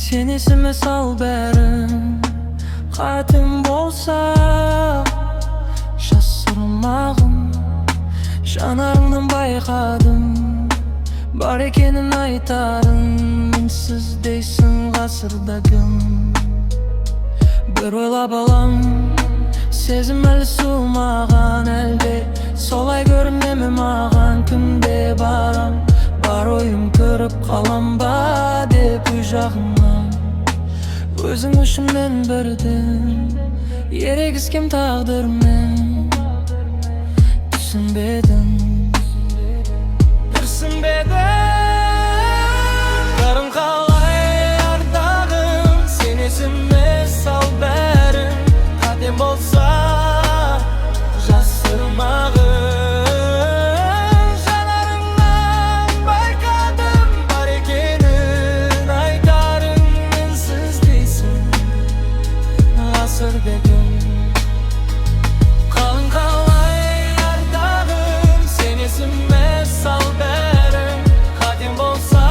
Sen esime sal bәрін, қатым болса жасырмағын. Жанарыңнан байқадым, бар екенін айтарын. Мінсіз дейсің ғасырда кім? Бір ойлап алам, сезім әлі суымаған. Әлде солай көрінеме маған? Күнде барам, бар ойым көріп қалам ба деп үй жағыңнан. Өзің үшін мен бірден ерегіскен тағдырмен. Түсінбедің, барым қалай ардағым. Сен есіме сал бәрін, қатем болса жасырмағын. Жанарыңнан байқадым, бар екенін айтарын. Мінсіз дейсің ғасыр бегім. Қалың қалай ардағым, сен есіме сал бәрін, қатем болса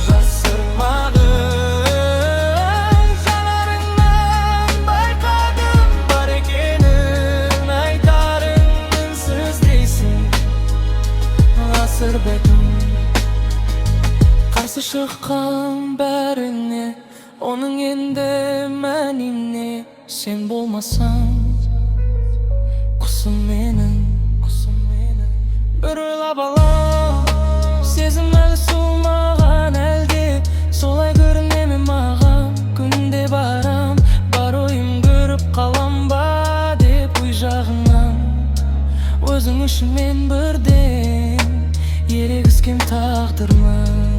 жасырмағын. Жанарыңнан байқадым, бар екенін айтарын. Мінсіз дейсің ғасыр бегім. Қарсы шыққан бәріне, оның енді мәніне. Сен болмасаң құсым менің. Бір ойлап алам, сезім әлі суымаған. Әлде солай көрінеме маған? Күнде барам, бар ойым көріп қалам ба деп ой жағыңнан. Өзің үшін мен бірден ерегіскен тағдырмын.